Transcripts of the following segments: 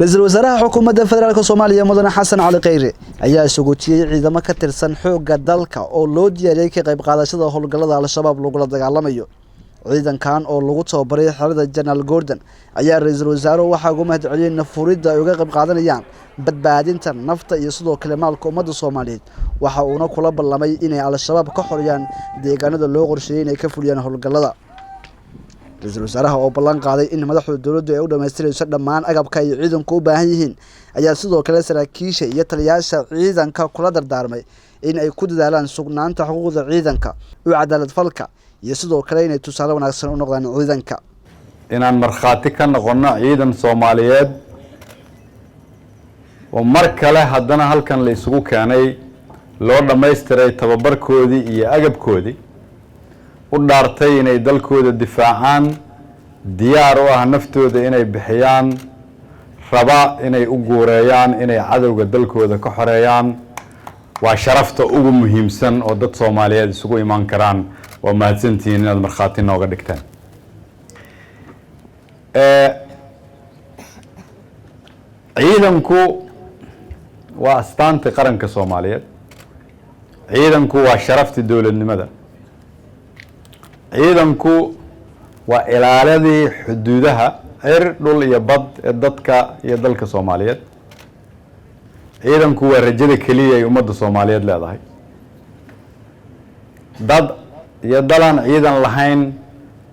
رئيسل وزراء حكومة فدرالك الصومالية مدن حسن علي قيري ayaa sugootiyay ciidamo ka tirsan xoogga dalka oo loo diyaariyay ka qayb qaadashada howlgallada al-shabaab lagula dagaalamayo ciidankan oo lagu tababaray xerada General Gordon ayaa ra'iisul wasaaruhu waxa uu mahadceliyay nafuridda ay uga qayb qaadanayaan badbaadinta nafta iyo sidoo kale maalka ummadda Soomaaliyeed waxa uuna kula ballamay inay al-shabaab ka xoriyaan deegaanada loo qorsheeyay inay ka fuliyaan howlgallada رئيسل وزراء oo ballan qaaday in madaxda dawladdu ay u dhameystirayso dhammaan agabka ay ciidanku u baahan yihiin ayaa sidoo kale saraakiisha iyo taliyayaasha ciidanka kula dardaarmay in ay ku dadaalaan sugnaanta xuquuqda ciidanka iyo cadaalad falka iyo sidoo kale inay tusaale wanaagsan u noqdaan ciidanka inaan marxaati ka noqono ciidan Soomaaliyeed oo mar kale haddana halkan la isugu keenay loo dhameystiray tababarkoodii iyo agabkoodii u dhaartay inay dalkooda difaacaan diyaar u ah naftooda inay bixiyaan raba inay u guureeyaan inay cadawga dalkooda ka xoreeyaan waa sharafta ugu muhiimsan oo dad Soomaaliyeed isugu iman karaan waa mahadsantiin inaad marxaati nooga dhigtaan ciidanku waa astaanta qaranka Soomaaliyeed ciidanku waa sharafta dawladnimada ciidanku waa ilaaladii xuduudaha cir dhul iyo bad ee dadka iyo dalka Soomaaliyeed ciidanku waa rajada kaliya ay ummadda Soomaaliyeed leedahay dad iyo dalaan ciidan lahayn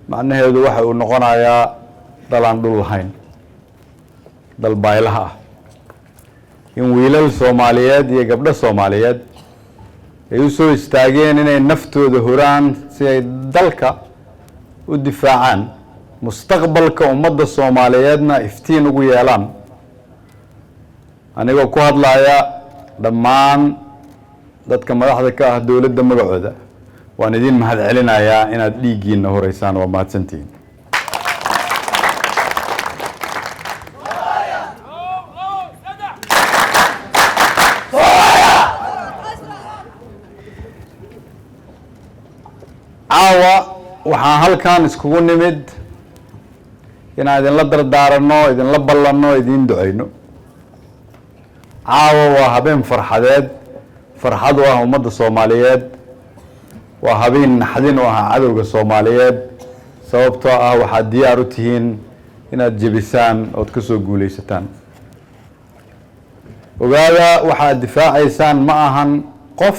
macnaheedu waxa uu noqonayaa dalaan dhul lahayn dal baylaha in wiilal Soomaaliyeed iyo gabdho Soomaaliyeed ay u soo istaageen inay naftooda huraan si ay dalka u difaacaan mustaqbalka ummadda Soomaaliyeedna iftiin ugu yeelaan anigoo ku hadlaya dhammaan dadka madaxda ka ah dawladda magacooda waan idin mahadcelinayaa inaad dhiigiina horeysaan waa mahadsantiin waxaan halkan iskugu nimid inaan idinla dardaarano idinla ballanno idin duceyno caawa waa habeen farxadeed farxad u ah ummadda Soomaaliyeed waa habeen naxdin u ah cadawga Soomaaliyeed sababtoo ah waxaad diyaar u tihiin inaad jebisaan oo ka soo guuleysataan ogaada waxaad difaacaysaan ma ahan qof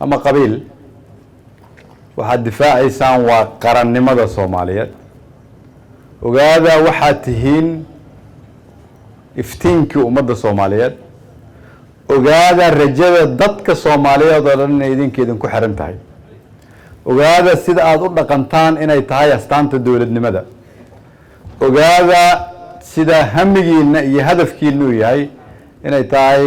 ama qabiil waxaad difaacaysaan waa qarannimada Soomaaliyeed ogaada waxaad tihiin iftiinkii ummadda Soomaaliyeed ogaada rajada dadka Soomaaliyeed oo dhan inay idinku xiran tahay ogaada sida aad u dhaqantaan inay tahay astaanta dawladnimada ogaada sida hamigiina iyo hadafkiinu yahay inay tahay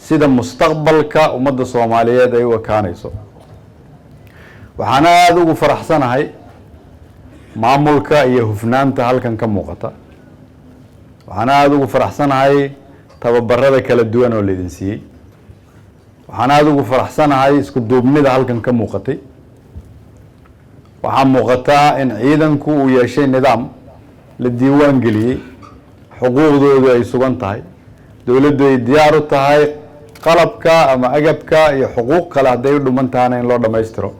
sida mustaqbalka ummadda Soomaaliyeed ay u ekaanayso waxaan aad ugu faraxsanahay maamulka iyo hufnaanta halkan ka muuqata waxaan aad ugu faraxsanahay tababarada kala duwan oo leedin siiyay waxaan aad ugu faraxsanahay isku duubnida halkan ka muuqatay waxaa muuqata in ciidanku uu yeeshay nidaam la diiwaan geliyay xuquuqdoodu ay sugan tahay dawladdu ay diyaar u tahay qalabka ama agabka iyo xuquuq kale haday u dhuman tahay in loo dhameystiro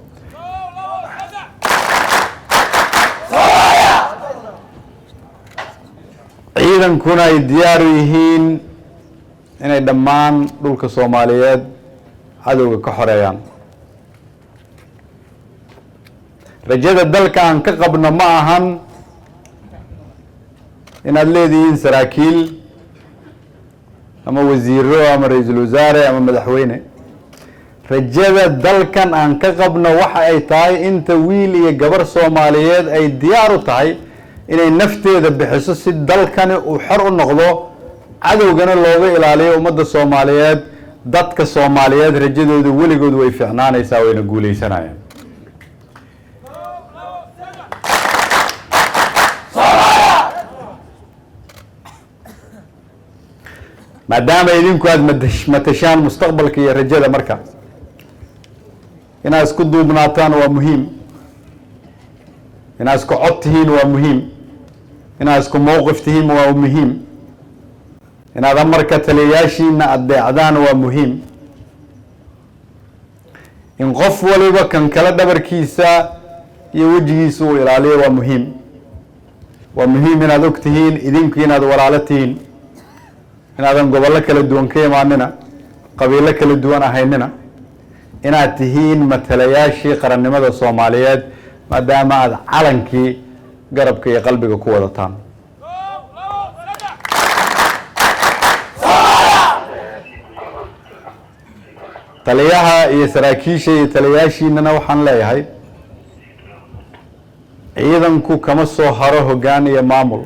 ciidankuna ay diyaar u yihiin inay dhammaan dhulka Soomaaliyeed cadawga ka xoreeyaan rajada dalka aan ka qabno ma ahan inaad leedihiin saraakiil ama wasiiro ama ra'iisul wasaare ama madaxweyne rajada dalkan aan ka qabno waxa ay tahay inta wiil iyo gabar Soomaaliyeed ay diyaar u tahay inay nafteeda bixiso si dalkani uu xor u noqdo cadawgana looga ilaaliyo ummadda Soomaaliyeed dadka Soomaaliyeed rajadoodu weligood way fiicnaanaysaa wayna guuleysanayaan maadaama idinku aad matashaan mustaqbalka iyo rajada marka inaad isku duubnaataan waa muhiim, inaad isku cod tihiin waa muhiim, inaad isku mowqif tihiin waa muhiim, inaad amarka taliyayaashiina adeecdaan waa muhiim, in qof waliba kan kala dhabarkiisa iyo wejigiisa uu ilaaliyo waa muhiim. waa muhiim inaad og tihiin idinku inaad walaalo tihiin, inaadan gobollo kala duwan ka imaanina, qabiilo kala duwan ahaynina, inaad tihiin matalayaashii qarannimada Soomaaliyeed maadaama aad calankii garabka iyo qalbiga ku wadataan. taliyaha iyo saraakiisha iyo taliyayaashiinana waxaan leeyahay ciidanku kama soo haro hoggaan iyo maamul,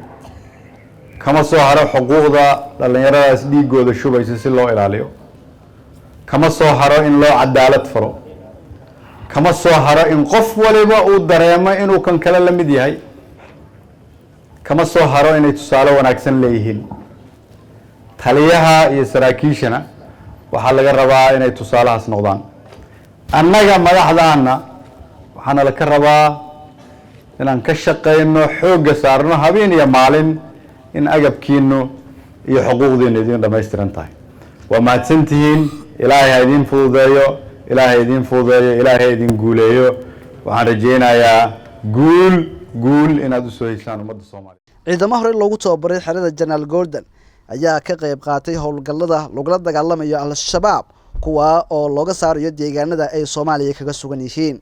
kama soo haro xuquuqda dhalinyaradaas dhiigooda shubaysa si loo ilaaliyo, kama soo haro in loo cadaalad faro, kama soo haro in qof waliba uu dareemo inuu kan kale la mid yahay, kama soo haro inay tusaale wanaagsan leeyihiin. taliyaha iyo saraakiishana waxaa laga rabaa inay tusaalahaas noqdaan. annaga madaxdaana waxaana la ka rabaa inaan ka shaqeyno, xoogga saarno habeen iyo maalin in agabkiinu iyo xuquuqdiinu idin dhammaystiran tahay. waa mahadsantihiin. ilaahay ha idin fududeeyo, ilaahay ha idin fududeeyo, ilaahay ha idin guuleeyo. waxaan rajaynayaa guul inaad u soo heshaan ummadda Soomaaliyeed. ciidamo hore loogu tababaray xerada General Gordon ayaa ka qayb qaatay howlgallada lagula dagaalamayo al-shabaab kuwa oo looga saarayo deegaanada ay Soomaaliya kaga sugan yihiin.